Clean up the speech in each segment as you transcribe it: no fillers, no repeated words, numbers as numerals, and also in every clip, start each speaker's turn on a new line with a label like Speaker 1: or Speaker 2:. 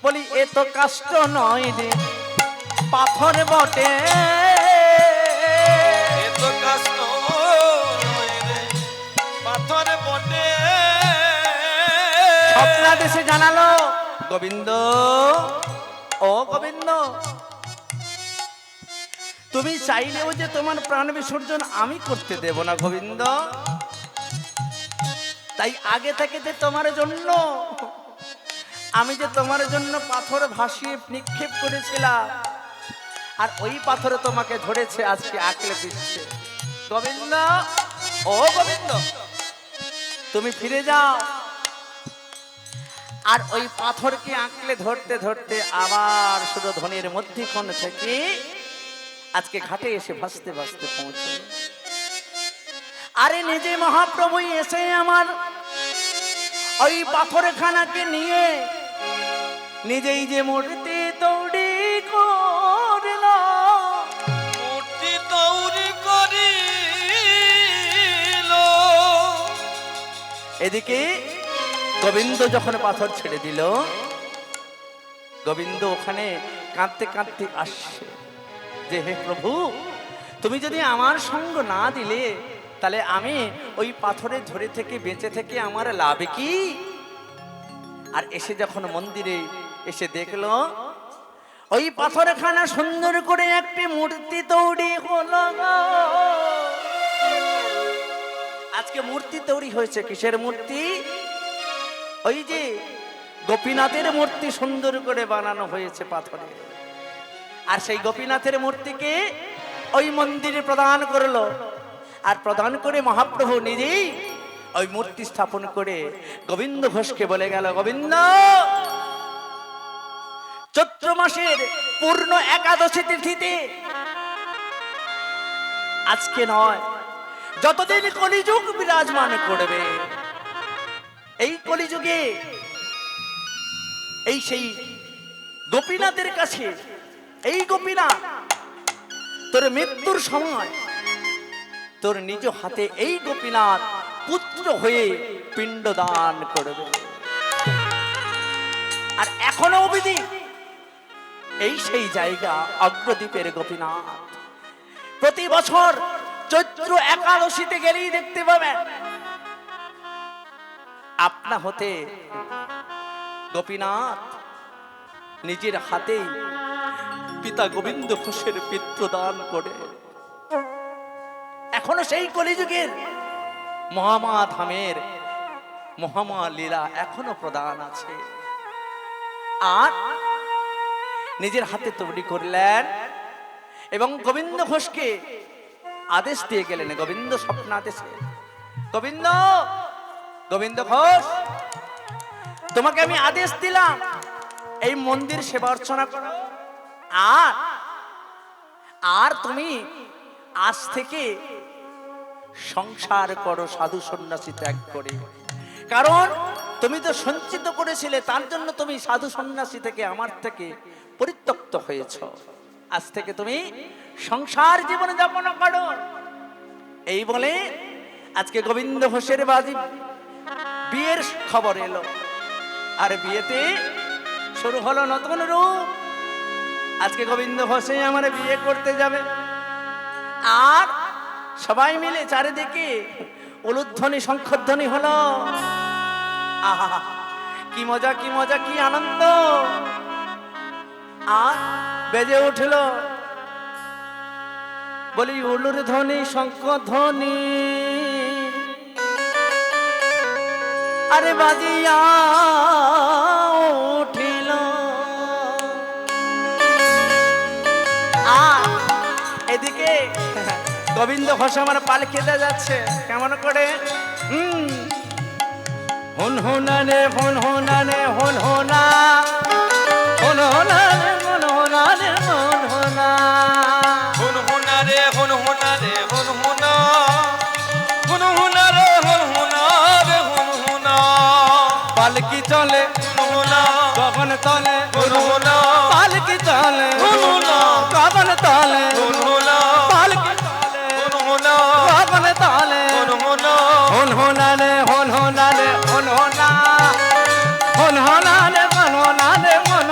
Speaker 1: বলি এ তো কাষ্ট নয় রে পাথর বটে,
Speaker 2: এ তো কাষ্ট নয় রে পাথর বটে।
Speaker 1: স্বপ্নাদেশে জানালো গোবিন্দ, ও গোবিন্দ, তুমি চাইলেও যে তোমার প্রাণ বিসর্জন আমি করতে দেব না গোবিন্দ। তাই আগে থেকে যে তোমার জন্য আমি যে তোমার জন্য পাথর ভাসিয়ে নিক্ষেপ করেছিলাম, আর ওই পাথরে তোমাকে ধরেছে আজকে আঁকলে দিচ্ছে। গোবিন্দ, ও গোবিন্দ, তুমি ফিরে যাও। আর ওই পাথরকে আঁকলে ধরতে ধরতে আবার শুধু ধনের মধ্যিক্ষণ থেকে আজকে ঘাটে এসে ভাসতে ভাসতে পৌঁছে। আরে নিজে মহাপ্রভু এসে আমার ওই পাথরখানাকে নিয়ে নিজেই যে মূর্তি তৈরি করল,
Speaker 2: মূর্তি তৈরি করিল।
Speaker 1: এদিকে গোবিন্দ যখন পাথর ছেড়ে দিল, গোবিন্দ ওখানে কাঁদতে কাঁদতে আসছে যে হে প্রভু, তুমি যদি আমার সঙ্গ না দিলে তাহলে আমি ওই পাথরের ঝরে থেকে বেঁচে থেকে আমার লাভ কি? আর এসে যখন মন্দিরে এসে দেখলো ওই পাথরখানা সুন্দর করে একটি মূর্তি তৈরি হলো। আজকে মূর্তি তৈরি হয়েছে, কিসের মূর্তি? ওই যে গোপীনাথের মূর্তি সুন্দর করে বানানো হয়েছে পাথরে। আর সেই গোপীনাথের মূর্তিকে ওই মন্দিরে প্রদান করলো। আর প্রদান করে মহাপ্রভু নিজেই ওই মূর্তি স্থাপন করে গোবিন্দ ঘোষকে বলে গেল, গোবিন্দ, চৈত্র মাসের পূর্ণ একাদশী তিথিতে আজকে নয়, যতদিন কলিযুগ বিরাজমান করবে, এই কলিযুগে এই সেই গোপীনাথের কাছে, এই গোপীনাথ তোর মৃত্যুর সময় তোর নিজ হাতে এই গোপীনাথ পুত্র হয়ে পিণ্ডদান করবে। আর এখনো অবধি এই সেই জায়গা অগ্রদ্বীপের গোপীনাথ। প্রতি বছর চৈত্র একাদশীতে গেলেই দেখতে পাবেন আপনা হতে গোপীনাথ নিজের হাতেই পিতা গোবিন্দ ঘোষের পিত্রদান করে। এখনো সেই কলিযুগের মহামা ধামের মহামা লীলা এখনো প্রদান আছে। আর নিজের হাতে তৈরি করলেন এবং গোবিন্দ ঘোষকে আদেশ দিয়ে গেলেন, গোবিন্দ স্বপ্নাদেশে, গোবিন্দ, গোবিন্দ ঘোষ, তোমাকে আমি আদেশ দিলাম এই মন্দির সেবা অর্চনা করো। আর তুমি আজ থেকে সংসার করো সাধু সন্ন্যাসী ত্যাগ করে। কারণ তুমি তো সঞ্চিত করেছিলে, তার জন্য তুমি সাধু সন্ন্যাসী থেকে আমার থেকে পরিত্যক্ত হয়েছ। আজ থেকে তুমি সংসার জীবন যাপন করো। এই বলে আজকে গোবিন্দ ঘোষের বাজি বিয়ের খবর এলো। আর বিয়েতে শুরু হলো নতুন রূপ। আজকে গোবিন্দ ঘোষে আমার বিয়ে করতে যাবে। আর সবাই মিলে চারিদিকে উলুধ্বনি শঙ্খধ্বনি হলো। আহা, কি মজা, কি মজা, কি আনন্দ। আর বেজে উঠল বলি উলুর ধ্বনি, শঙ্খধ্বনি, আরে বাজিয়া উঠিল। আর এদিকে গোবিন্দ ঘোষ আমার পালকিতে যাচ্ছে কেমন করে, হুন হুনানে হুন হুনানে হুন হুনা, হুন হুনানে হুন হুনানে হুন হুনা,
Speaker 2: হুন হুনা রে হুন হুনা রে হুন হুনা, হুন হুনা রে হুন হুনা রে হুন হুনা।
Speaker 1: পালকি চলে
Speaker 2: হুন হুনা,
Speaker 1: গগন তলে,
Speaker 2: হুন হুনা,
Speaker 1: পালকি চলে
Speaker 2: হুন হুনা,
Speaker 1: গগন তলে,
Speaker 2: হুন হুনা,
Speaker 1: পালকি চলে
Speaker 2: হুন হুনা,
Speaker 1: গগন তলে,
Speaker 2: হুন হুনা,
Speaker 1: হুন হুনানে হুন হুনানে হুন হুনা, হুন হুনানে হুন হুনানে হুন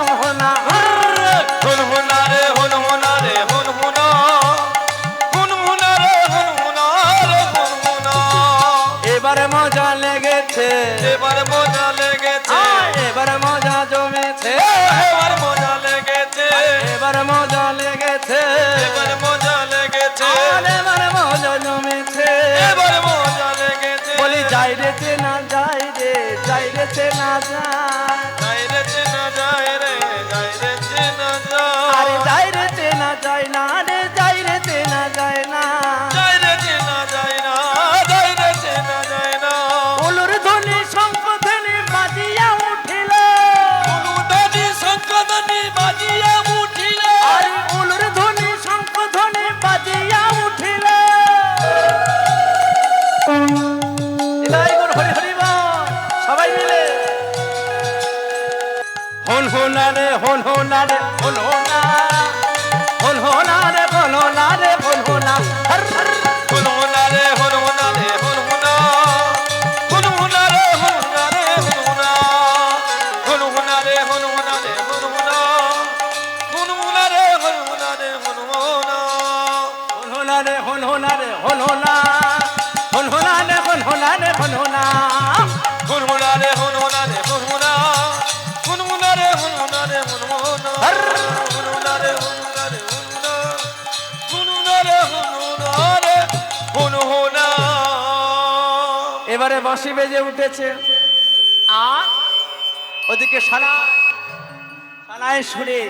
Speaker 1: রে চেনা যায় রে, যায় রে চেনা যায়,
Speaker 2: যায় রে চেনা যায় রে, যায় রে চেনা যায়।
Speaker 1: আরে যায় রে চেনা যায় না রে, যায় রে চেনা যায় না।
Speaker 2: যায় রে চেনা যায় না, যায় রে চেনা যায় না।
Speaker 1: উলুর ধ্বনি শঙ্খ ধ্বনি বাজিয়া উঠিল,
Speaker 2: অনুদানি শঙ্খধ্বনি বাজিয়া উঠিল।
Speaker 1: আরে উলুর ধ্বনি শঙ্খ ধ্বনি বাজিয়া উঠিল। হৃদয় গুণ হরি হরি বল, সবাই মিলে হন হোনা রে, হন হোনা রে, হন হোনা, হন হোনা রে, হন হোনা রে, হন হোনা, হর হর।
Speaker 2: হুন হুনা রে, হুন হুনা রে, হুন হুনা। হুন হুনা রে, হুন হুনা রে, হুন হুনা। হুন হুনা রে, হুন হুনা রে, হুন হুনা। হুন হুনা রে, হুন হুনা রে, হুন হুনা।
Speaker 1: হন হোনা রে, হন হোনা রে, হন হোনা, হন হোনা রে, হন হোনা রে, হন হোনা।
Speaker 2: হুন হুনা রে, হুন হুনা রে, হুন হুনা। হুন হুনা রে, হুন হুনা রে, হুন হুনা।
Speaker 1: হর।
Speaker 2: হুন হুনা রে, হুন হুনা রে, হুন হুনা। হুন হুনা রে, হুন হুনা রে, হুন হুনা।
Speaker 1: এবারে বাঁশি বেজে উঠেছে, আর ওদিকে সানায় সুরে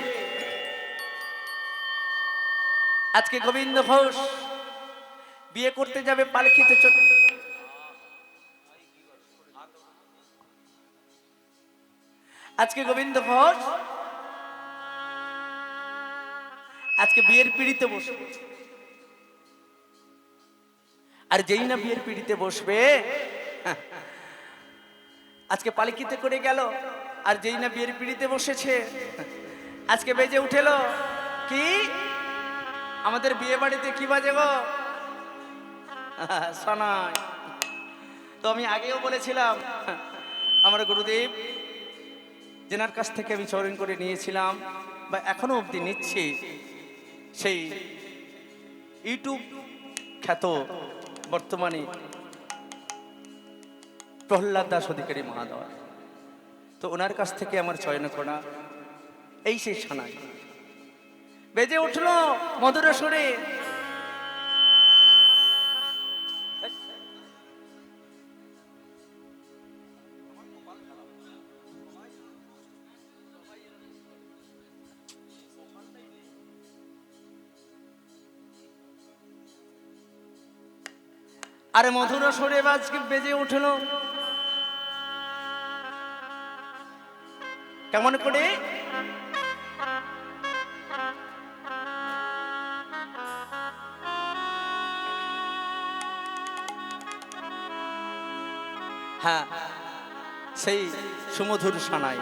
Speaker 1: আজকে গোবিন্দ ঘোষ বিয়ে করতে যাবে পালকিতে চলে। আজকে গোবিন্দ ঘোষ আজকে বিয়ের পিড়িতে বসবে, আর যেই না বিয়ের পিড়িতে বসবে, আজকে পালকিতে করে গেল, আর যেই না বিয়ের পিড়িতে বসেছে, আজকে বেজে উঠেল কি আমাদের বিয়ে বাড়িতে কি বাজে গো, শোনায়। তো আমি আগেও বলেছিলাম, আমার গুরুদেব যেনার কাছ থেকে আমি চরণ করে নিয়েছিলাম বা এখনো অবধি নিচ্ছি, সেই ইউটিউব খ্যাত বর্তমানে প্রহ্লাদ দাস অধিকারী মহাদয়, তো ওনার কাছ থেকে আমার চয়ন করা এই সেই সানাই বেজে উঠলো মধুর সুরে। আরে মধুর সুরে আজকে বেজে উঠলো কেমন করে, হ্যাঁ সেই সুমধুর সানাই।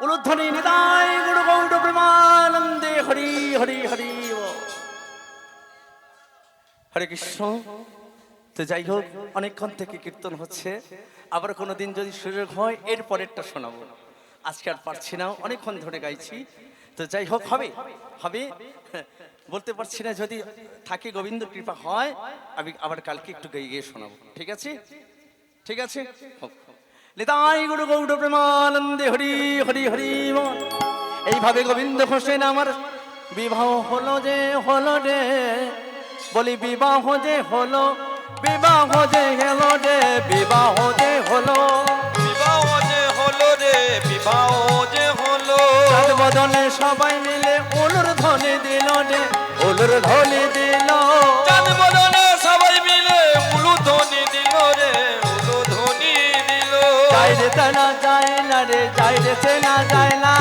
Speaker 1: উলুধ্বনি নিতাই গুরু গৌর প্রেমানন্দে হরি হরি হরি বল। হরে কৃষ্ণ। তো যাই হোক, অনেকক্ষণ থেকে কীর্তন হচ্ছে, আবার কোনোদিন যদি সুযোগ হয় এর পরেরটা শোনাবো। আজকে আর পারছি না, অনেকক্ষণ ধরে গাইছি। তো যাই হোক, হবে হবে বলতে পারছি না, যদি থাকি গোবিন্দ কৃপা হয় আমি আবার কালকে একটু গাই গিয়ে শোনাবো। ঠিক আছে, ঠিক আছে। হোক। নিতাই গুরু গৌর প্রেমানন্দে হরি হরি হরি বল। এইভাবে গোবিন্দ হোসেন আমার বিবাহ হলো যে হলো রে, বলি বিবাহ যে হলো, বিবাহ যে হলো রে, বিবাহ যে হলো,
Speaker 2: বিবাহ যে হলো রে, বিবাহ যে হলো।
Speaker 1: চাঁদ বদলে সবাই মিলে উলুর ধ্বনি দিল রে, উলুর ধ্বনি দিল।
Speaker 2: চাঁদ বদলে সবাই মিলে উলুধ্বনি দিল রে, উলুধ্বনি দিল।
Speaker 1: যাই রে চেনা যায় না রে, যাই রে চেনা যায় না,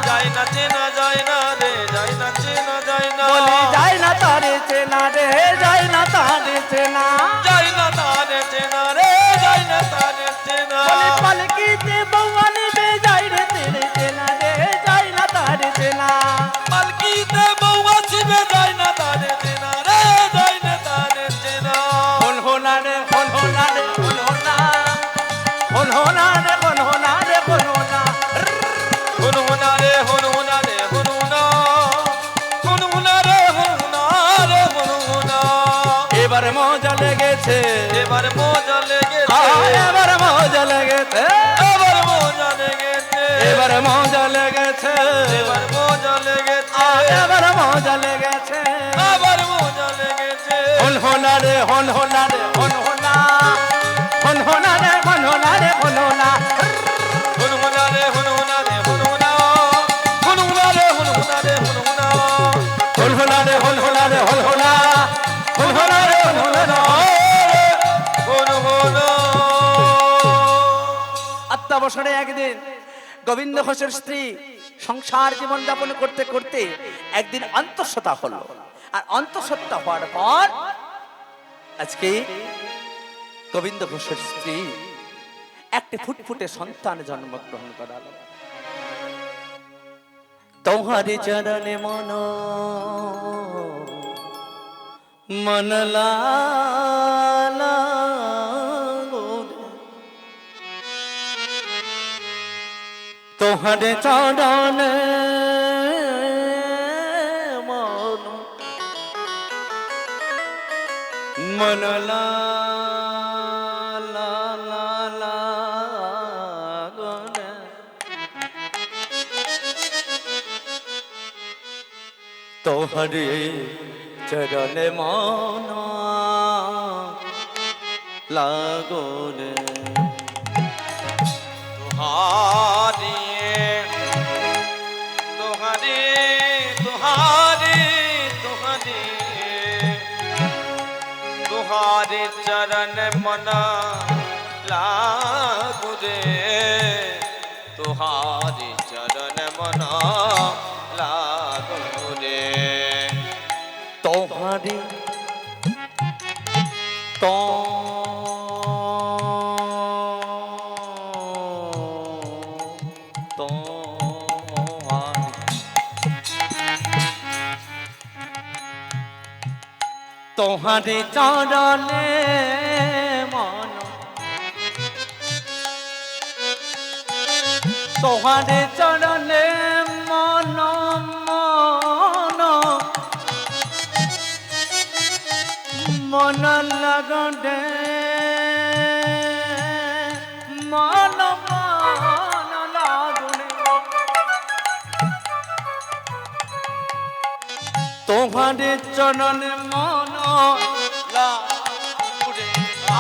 Speaker 2: যায় না চেনা যায় না রে, যায় না চেনা যায় না।
Speaker 1: বলি যায় না তারে চেনা রে, যায় না তারে চেনা।
Speaker 2: যায় না তারে চেনা রে, যায় না তারে চেনা।
Speaker 1: বলি পালকিতে বৌয়ানি বে, যাই রে তেরে চেনা রে, যায় না তারে চেনা।
Speaker 2: পালকিতে বউ আসিবে, যায় না তারে চেনা রে, যায় না তারে চেনা।
Speaker 1: হন হোনা রে, হন হোনা রে, হন হোনা, হন হোনা রে, হন হোনা রে, হন হোনা।
Speaker 2: হুনহুনা রে, হুনহুনা রে, হুনহুনা। হুনহুনা রে, হুনহুনা রে, হুনহুনা।
Speaker 1: এবার মজা লেগেছে,
Speaker 2: এবার মজা লেগেছে,
Speaker 1: এবার মজা লেগেছে,
Speaker 2: এবার মজা লেগেছে,
Speaker 1: এবার মজা লেগেছে,
Speaker 2: এবার মজা লেগেছে,
Speaker 1: এবার মজা লেগেছে।
Speaker 2: আবার মজা লেগেছে।
Speaker 1: হন হোনা রে, হন হোনা রে, হন হোনা, হন হোনা রে, হন হোনা রে, হন হোনা।
Speaker 2: হুনহুনা রে, হুনহুনা রে, হুনহুনা। হুনহুনা রে, হুনহুনা রে, হুনহুনা।
Speaker 1: হন হোনা রে, হন হোনা রে, হন হোনা, হন হোনা রে, হন হোনা রে।
Speaker 2: হুনহুনা।
Speaker 1: অত্যাবসরে একদিন গোবিন্দ ঘোষের স্ত্রী সংসার জীবন যাপন করতে করতে একদিন অন্তঃসত্ত্বা হলো। আর অন্তঃসত্ত্বা হওয়ার পর আজকে গোবিন্দ ঘোষের স্ত্রী একটি ফুটফুটে সন্তান জন্মগ্রহণ করালো। তোমারে চরণে মন মনলা তোহারে চরণে মন মনলা তোহরে চরণে মন লাগোরে।
Speaker 2: तुहारी तुहारी तुहारी तुहारी तुहारी चरण मन लागु रे, तुहारी चरण मन लागु रे।
Speaker 1: তোহারে তো তোহারে চরণে মন, তোহারে চরণে মন মন মন লাগনে, মন মন লাগুনে। তোমারে চরণে মন লাগুনে,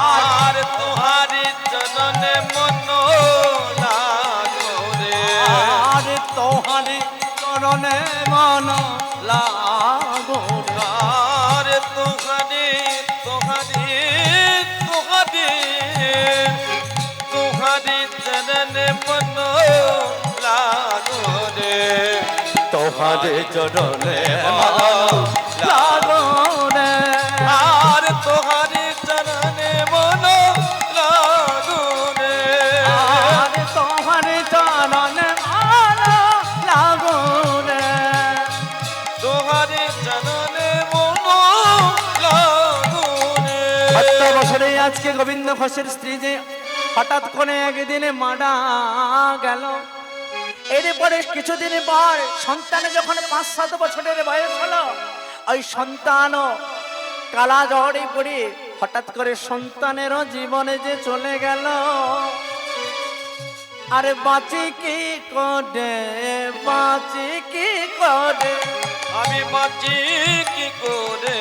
Speaker 2: আর তুহারি চরণ মন লাগু রে,
Speaker 1: আর তোমারে চরণে মন লাগুনে।
Speaker 2: আর তুহারি তুহারি তুহারি তুহারি চরণ মন লাগু রে,
Speaker 1: তোহারে চরণে মন লাগুনে,
Speaker 2: আর তুহারি চরণ মন লাগু রে,
Speaker 1: আর তোমারে চরণে মন আজকে গোবিন্দ ঘোষের স্ত্রী যে হঠাৎ করে একদিনে মারা গেল, এরপরে কিছুদিন পর সন্তানে যখন 5-7 বছরের বয়স হলো, ওই সন্তানও কালা জ্বরে পড়ে হঠাৎ করে সন্তানেরও জীবনে যে চলে গেল। আরে বাঁচি কি করে, বাঁচি কি করে,
Speaker 2: আমি বাঁচি কি করে,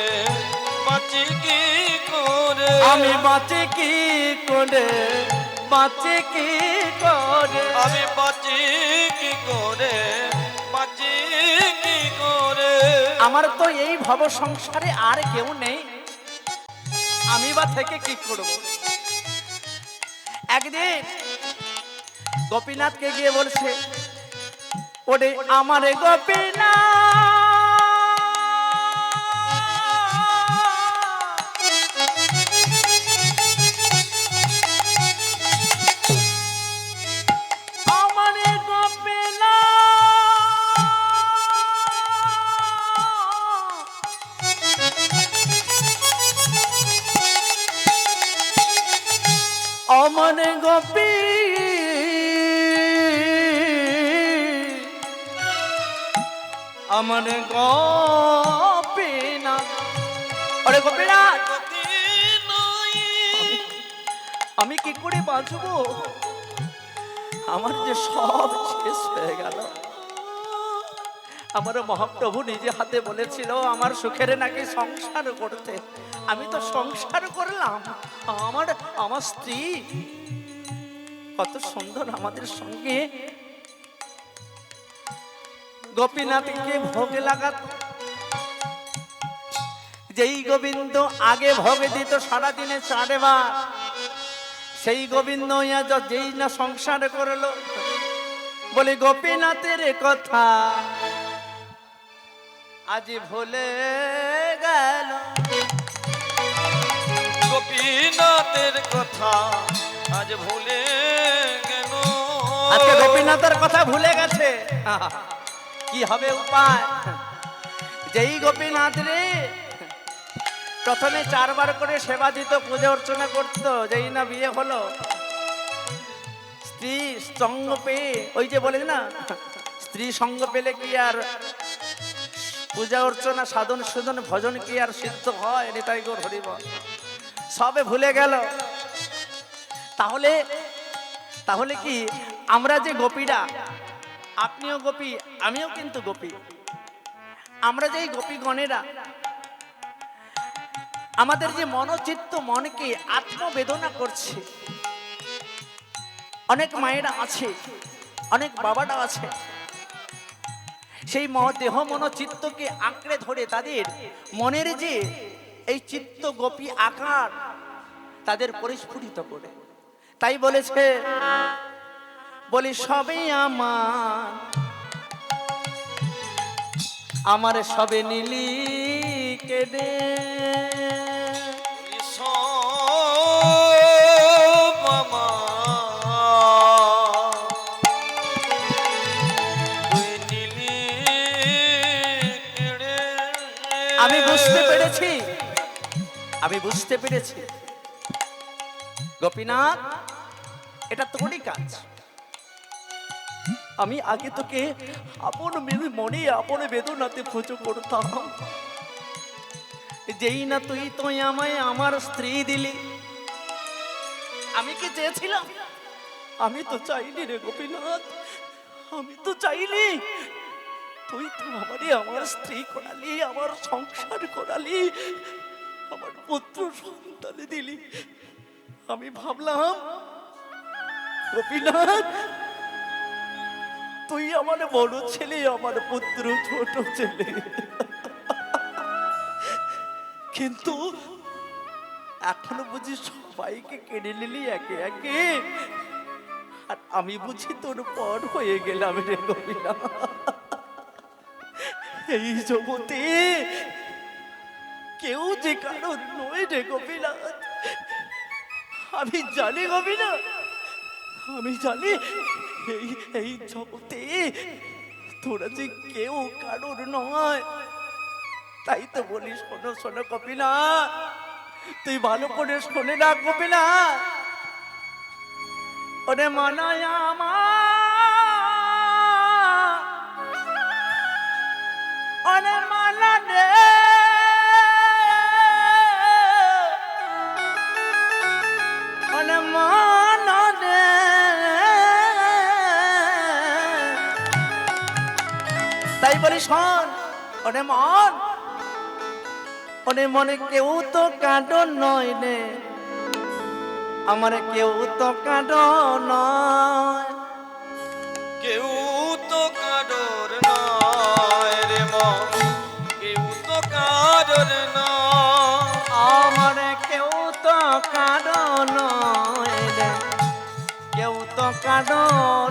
Speaker 2: বাঁচি কি করে,
Speaker 1: আমি বাঁচি কি করে, বাঁচি কি করে,
Speaker 2: আমি বাঁচি কি করে, বাঁচি কি করে।
Speaker 1: আমার তো এই ভব সংসারে আর কেউ নেই, আমি বা থেকে কি করব। একদিন গোপীনাথকে গিয়ে বলছে, ওরে আমার গোপীনাথ, আমার গোপীনাথ, আমার গোপী, আমার গোপীনাথ, আরে গোপীনাথ, আমি কি করে বাঁচবো? আমার যে সব শেষ হয়ে গেল। আমার মহাপ্রভু নিজে হাতে বলেছিল আমার সুখের নাকি সংসার করতে, আমি তো সংসার করলাম। আমার স্ত্রী কত সুন্দর আমাদের সঙ্গে গোপীনাথকে ভোগে লাগাত। যেই গোবিন্দ আগে ভোগ দিত সারাদিনে 4 বার, সেই গোবিন্দ যেই না সংসার করলো, বলে গোপীনাথের কথা আজ ভুলে গেল।
Speaker 2: গোপীনাথের কথা আজ ভুলে গেল,
Speaker 1: আজকে গোপীনাথের কথা ভুলে গেছে, কি হবে উপায়? যেই গোপীনাথ রে প্রথমে 4 বার করে সেবা দিত, পূজা অর্চনা করত, যেই না বিয়ে হলো, স্ত্রী সঙ্গ পেয়ে, ওই যে বলে না স্ত্রী সঙ্গ পেলে কি আর পূজা অর্চনা সাধন সুধন ভজন কি আর সিদ্ধ হয়? এটাই গোর হরিবল, সবে ভুলে গেল। তাহলে কি আমরা যে গোপীরা, আপনিও গোপী, আমিও কিন্তু গোপী, আমরা যে গোপীগণেরা আমাদের যে মনোচিত্ত মনকে আত্মবেদনা করছে, অনেক মায়েরা আছে, অনেক বাবারা আছে, সেই দেহ মনোচিত্তকে আঁকড়ে ধরে তাদের মনের যে এই চিত্ত গোপী আকার তাদের পরিস্ফুটিত করে। তাই বলেছে, বলি সবে আমার সবে নীলি কেড়ে, আমি বুঝতে পেরেছি গোপীনাথ, এটা তোরই কাজ। আমি আগে তোকে আপন মনে আপন বেদনাতে পুজো করতাম, যেই না তুই আমায় আমার স্ত্রী দিলি, আমি কি চেয়েছিলাম? আমি তো চাইনি রে গোপীনাথ, আমি তো চাইনি। তুই তো আমার স্ত্রী করালি, আমার সংসার করালি, আমার পুত্র সন্তান দিলি। আমি ভাবলাম গোপীনাথ তুই আমার বড় ছেলে, আমার পুত্র ছোট ছেলে, কিন্তু এখনো বুঝি সবাইকে কেড়ে নিলি একে একে, আর আমি বুঝি তোর পর হয়ে গেলাম রে গোপীনাথ। এই জগতে কেউ যে কারণ নয় রে গোপীনাথ, আমি জানি গোপীনাথ, আমি জানি এই জগতে তোরা যে কেউ কারোর নয়। তাই তো বলি, শোনো শোনো গোপীনাথ, তুই ভালো করে শুনে রাখবি না ওরে মনায় আমার ওরে মালা রে ওরে মালা রে তাই বলি শোন ওরে মন ওরে মনে কেউ তো কাঁদো নয় রে আমার কেউ তো কাঁদো নয়
Speaker 2: কেউ তো কারোর নয় রে মন, কেউ তো কারোর নয়।
Speaker 1: আমার কেউ তো কাঁদো নয় রে কেউ তো কাঁদো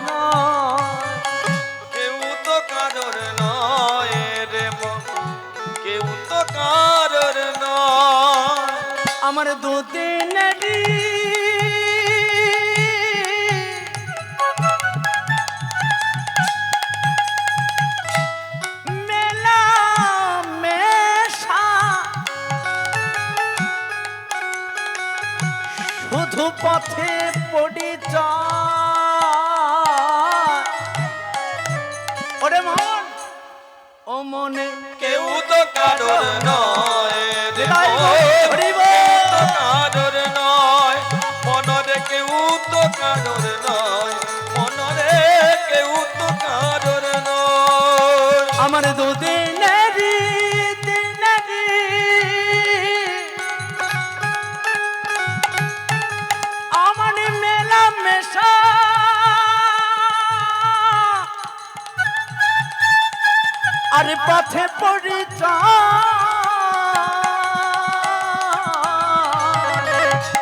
Speaker 1: নয়
Speaker 2: কেউ তো কারোর নয় রে মন, কেউ তো কারোর নয়।
Speaker 1: আমার দুদিনেরই মেলা মেশা শুধু পথে পরিচয় ওরে মন ও মনে
Speaker 2: কেউ তো কারোর নয় রে
Speaker 1: তাই
Speaker 2: মন,
Speaker 1: বলে, হরি বল।
Speaker 2: কেউ তো কারোর নয় মনরে, কেউ তো কারোর নয় মনরে, কেউ তো কারোর নয়।
Speaker 1: আমার দুদিনেরই দিনেরই আমার মেলা মেশা আরে পথে পরিচয়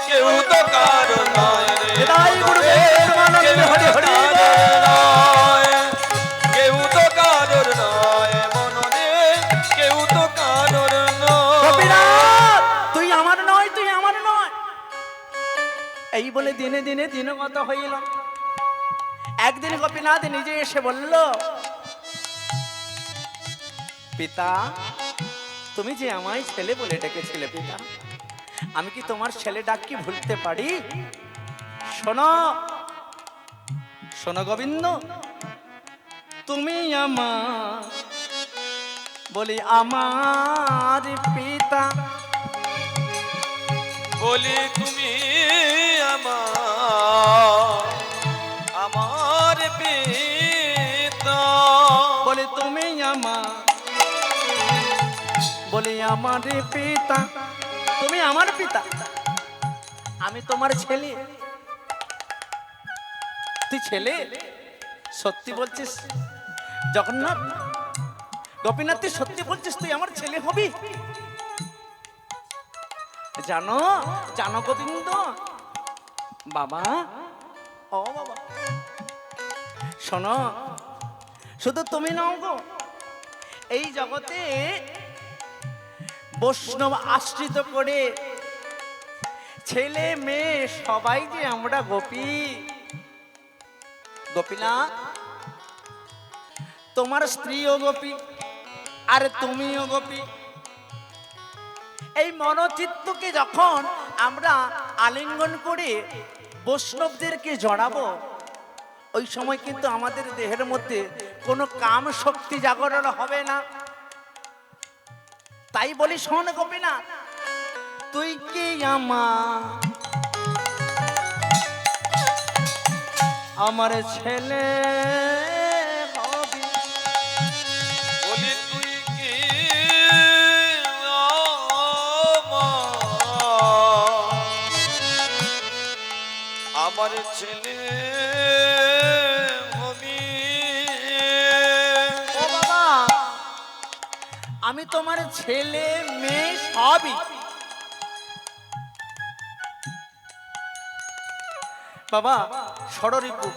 Speaker 2: কেউ তো কারোর নয় রে
Speaker 1: তাই গুরুদেব মানন্দে
Speaker 2: কেউ
Speaker 1: হরি
Speaker 2: তো
Speaker 1: হরি
Speaker 2: কারোর নয়, কেউ তো কারোর নয় মনরে, কেউ তো কারোর নয়।
Speaker 1: গোপীনাথ তুই আমার নয় তুই আমার নয় এই বলে দিনে দিনে দিনগত হইল একদিন গোপীনাথ নিজে এসে বলল পিতা তুমি যে আমায় ছেলে বলে ডেকেছিলে পিতা আমি কি তোমার ছেলে ডাক কি ভুলতে পারি শোনো শোনো গোবিন্দ তুমি আমার বলি আমার পিতা
Speaker 2: বলি তুমি আমার পিতা,
Speaker 1: বলি তুমি আমার বলি আমার পিতা তুমি আমার পিতা আমি তোমার ছেলে তুই ছেলে সত্যি বলছিস জগন্নাথ গোপীনাথ তুই সত্যি বলছিস তুই আমার ছেলে হবি জানো জানো গোবিন্দ বাবা ও বাবা শোনো শুধু তুমি নাও গো এই জগতে বৈষ্ণব আশ্রিত করে ছেলে মেয়ে সবাই যে আমরা গোপী গোপীনা তোমার স্ত্রীও গোপী আর তুমিও গোপী এই মনোচিত্তকে যখন আমরা আলিঙ্গন করে বৈষ্ণবদেরকে জড়াবো ওই সময় কিন্তু আমাদের দেহের মধ্যে কোনো কাম শক্তি জাগরণ হবে না তাই বলি শোন গোপীনাথ তুই কি আমার ছেলে হবি
Speaker 2: বলি তুই কি আমার ছেলে হবি।
Speaker 1: ও বাবা আমি তোমার ছেলে মেয়ে সবই বাবা ষড়রিপু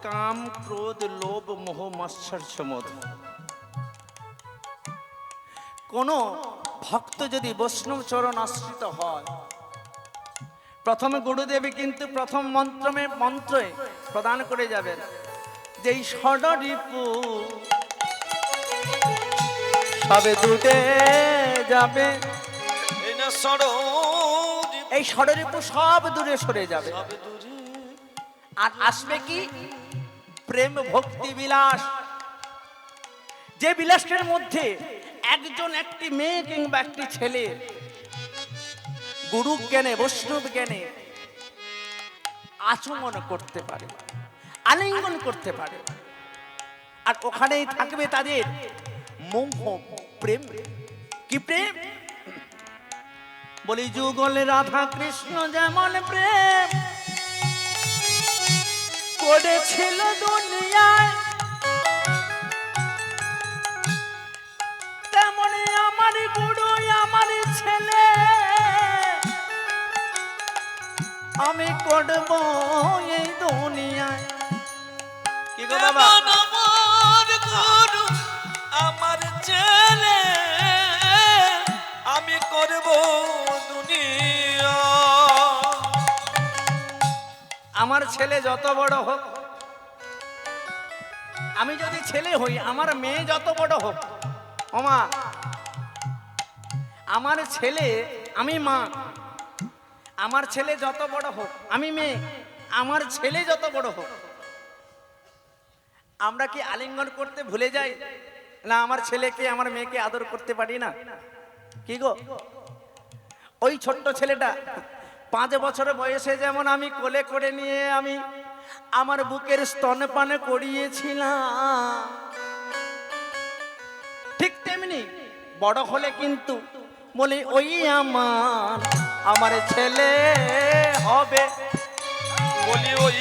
Speaker 1: কাম ক্রোধ লোভ মোহ মাৎসর্য মদ কোন ভক্ত যদি বৈষ্ণব চরণ আশ্রিত হয় প্রথমে গুরুদেবী কিন্তু প্রথম মন্ত্রে প্রদান করে যাবেন যে এই ষড়রিপু সবে দুটে যাবে
Speaker 2: এই না সড়
Speaker 1: এই ষড়রিপু সব দূরে সরে যাবে,
Speaker 2: সব দূরে
Speaker 1: আর আসবে কি প্রেম ভক্তি বিলাস, যে বিলাসের মধ্যে একজন একটি মেয়ে কিংবা একটি ছেলে গুরু জ্ঞানে বৈষ্ণব জ্ঞানে আচমন করতে পারে, আলিঙ্গন করতে পারে, আর ওখানেই থাকবে তাদের মোহ প্রেম। কি প্রেম? বলি যুগলে রাধা কৃষ্ণ যেমন প্রেম করেছিল দুনিয়ায়, তেমনি আমার গুরু আমার ছেলে আমি করব এই দুনিয়ায়। কি গো বাবা?
Speaker 2: এমন আমার গুরু আমার ছেলে আমি করব দুনিয়া।
Speaker 1: আমার ছেলে যত বড় হোক, আমি যদি ছেলে হই, আমার মেয়ে যত বড় হোক, ওমা আমার ছেলে, আমি মা, আমার ছেলে যত বড় হোক, আমি মেয়ে, আমার ছেলে যত বড় হোক, আমরা কি আলিঙ্গন করতে ভুলে যাই না? আমার ছেলেকে আমার মেয়েকে আদর করতে পারি না? কি গো? ওই ছোট্ট ছেলেটা 5 বছর বয়সে যেমন আমি কোলে করে নিয়ে আমি আমার বুকের স্তনপানে করিয়েছিলাম, ঠিক তেমনি বড় হলে কিন্তু বলি ওই আমার ছেলে হবে।
Speaker 2: বলি ওই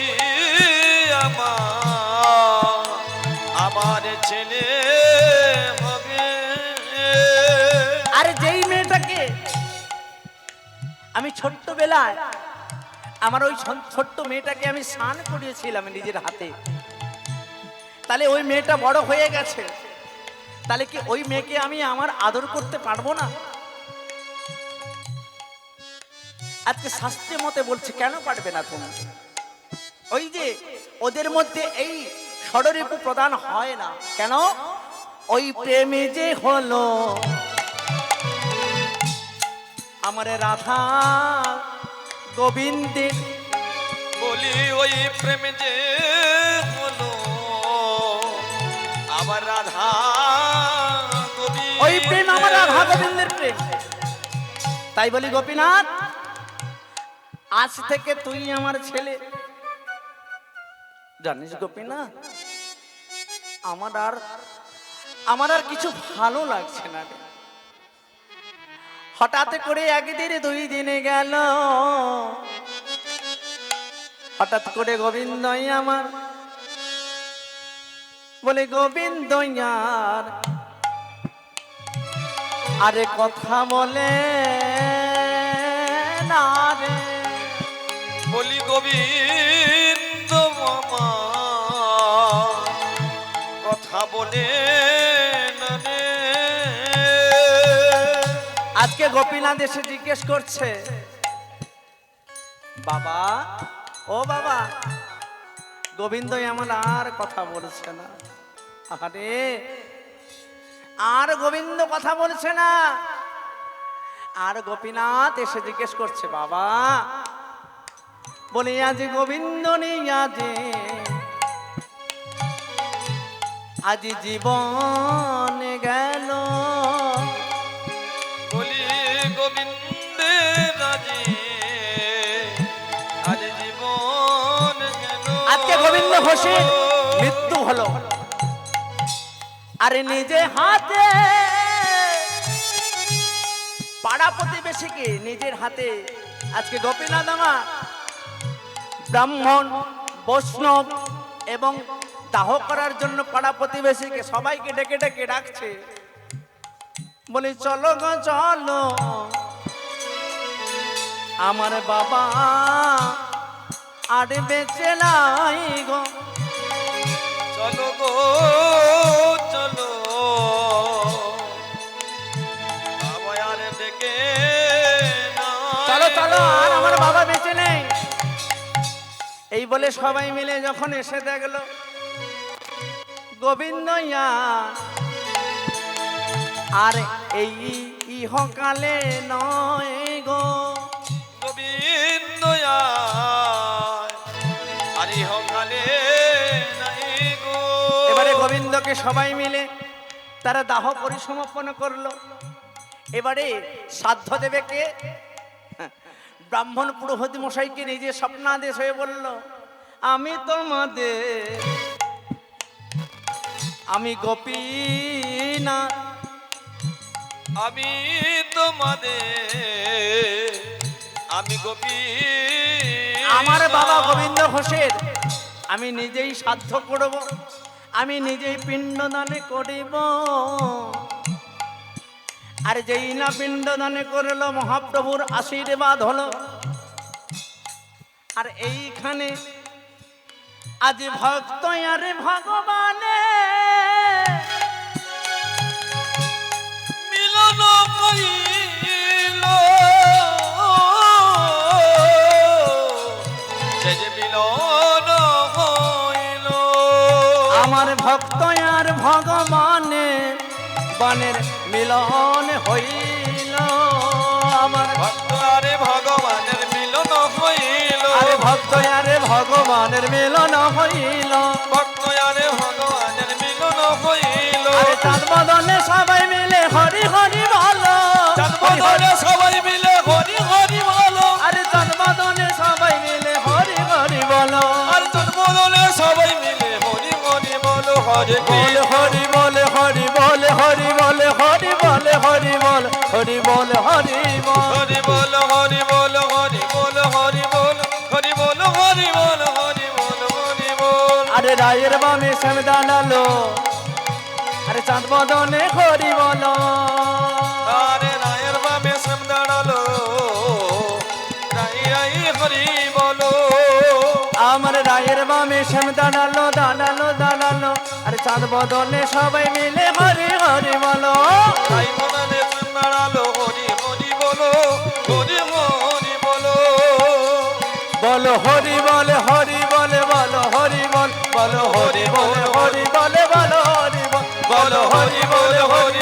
Speaker 2: আমার ছেলে হবে।
Speaker 1: আর যেই মেয়েটাকে আমি ছোট্টবেলায় আমার ওই ছোট্ট মেয়েটাকে আমি স্নান করিয়েছিলাম নিজের হাতে, তাহলে ওই মেয়েটা বড় হয়ে গেছে, তাহলে কি ওই মেয়েকে আমি আমার আদর করতে পারবো না? আজকে শাস্ত্রের মতে বলছে কেন পারবে না তুমি? ওই যে ওদের মধ্যে এই ষড়রিপু প্রদান হয় না কেন? ওই প্রেমে যে হলো আমার রাধা গোবিন্দের।
Speaker 2: বলি ওই প্রেম যে হলো আবার রাধা গোবিন্দ,
Speaker 1: ওই প্রেম আমার রাধা গোবিন্দের প্রেম। তাই বলি গোপীনাথ, আজ থেকে তুই আমার ছেলে। জানিস গোপীনাথ, আমার আর কিছু ভালো লাগছে না রে। হঠাৎ করে একদিন 2 দিনে গেল, হঠাৎ করে গোবিন্দই আমার বলে গোবিন্দই আর আরে কথা বলে না রে।
Speaker 2: বলি গোবিন্দ মামা কথা বলে না রে।
Speaker 1: আজকে গোপীনাথ এসে জিজ্ঞেস করছে, বাবা ও বাবা, গোবিন্দ এমন আর কথা বলছে না। আরে আর গোবিন্দ কথা বলছে না। আর গোপীনাথ এসে জিজ্ঞেস করছে, বাবা বলি আজ গোবিন্দ নেই, আজ জীবন গেল।
Speaker 2: বলি গোবিন্দের রাজে আজ জীবন গেল।
Speaker 1: আজকে গোবিন্দ ঘোষের মৃত্যু হলো, আরে নিজে হাতে পাড়া প্রতিবেশীকে নিজের হাতে আজকে গোপীনাথ আমার ব্রাহ্মণ বৈষ্ণব এবং দাহ করার জন্য পাড়া প্রতিবেশীকে সবাইকে ডেকে ডেকে ডাকছে, বলি চলো গো চলো আমার বাবা আর বেঁচে নাই গো।
Speaker 2: চলো গো চলো বাবা আর ডেকে
Speaker 1: চলো চলো আর আমার বাবা বেঁচে নেই। এই বলে সবাই মিলে যখন এসে দেখলো গোবিন্দ আর এই ইহকালে নয় গো।
Speaker 2: গোবিন্দ
Speaker 1: গোবিন্দকে সবাই মিলে তারা দাহ পরিসমাপন করলো। এবারে শ্রাদ্ধ দেবে কে? ব্রাহ্মণ পুরোহিত মশাইকে নিজে স্বপ্নাদেশ হয়ে বলল, আমি তোমাদের, আমি গোপীনাথ,
Speaker 2: আমি তোমাদের, আমি গোপী,
Speaker 1: আমার বাবা গোবিন্দ ঘোষের আমি নিজেই শ্রাদ্ধ করব, আমি নিজেই পিণ্ডদানে করিব। আর যেই না পিণ্ডদানে করলো মহাপ্রভুর আশীর্বাদ হলো। আর এইখানে আজ ভক্ত আর ভগবানে
Speaker 2: মিলন কইল, সে যে মিলন হইল।
Speaker 1: আমার ভক্ত আর ভগবানে বানের মিলন হইল। আমার
Speaker 2: ভক্ত আরে ভগবানের মিলন হইল,
Speaker 1: আরে ভক্ত আরে ভগবানের মিলন হইল।
Speaker 2: ভক্ত আরে ভগবানের মিলন হইল।
Speaker 1: আরে চাঁদ বদনে সবাই মিলে হরি হরি বলো,
Speaker 2: চাঁদ বদনে সবাই মিলে হরি হরি বলো,
Speaker 1: আরে চাঁদ বদনে সবাই মিলে হরি হরি বলো,
Speaker 2: আর চাঁদ বদনে সবাই মিলে হরি হরি বলো। হরে
Speaker 1: বল হরি বলে হরি বলে হরি বলে হরি বলে হরি বল হরি বল হরি বল।
Speaker 2: হরি বল, হরি বল, হরি বল, হরি বল, হরি বল, হরি বল, হরি বল, হরি বল।
Speaker 1: আরে রায়ের বামে শ্যাম দাঁড়ালো, আরে চাঁদ বদনে হরি বলো।
Speaker 2: আরে রায়ের বামে শ্যাম দাঁড়ালো, রাই রাই হরি বলো।
Speaker 1: আমার রায়ের বামে শ্যাম দাঁড়ালো দাঁড়ালো দাঁড়ালো, আরে চাঁদ বদনে সবাই মিলে হরি হরি বলো।
Speaker 2: রাই মনে শ্যাম দাঁড়ালো, হরি হরি বলো, হরি হরি বলো।
Speaker 1: বলো হরি বলে হরি বলে বলো হরি বল, বলো হরি বলে হরি বলে বলো হরি বল,
Speaker 2: বলো হরি বল, হরি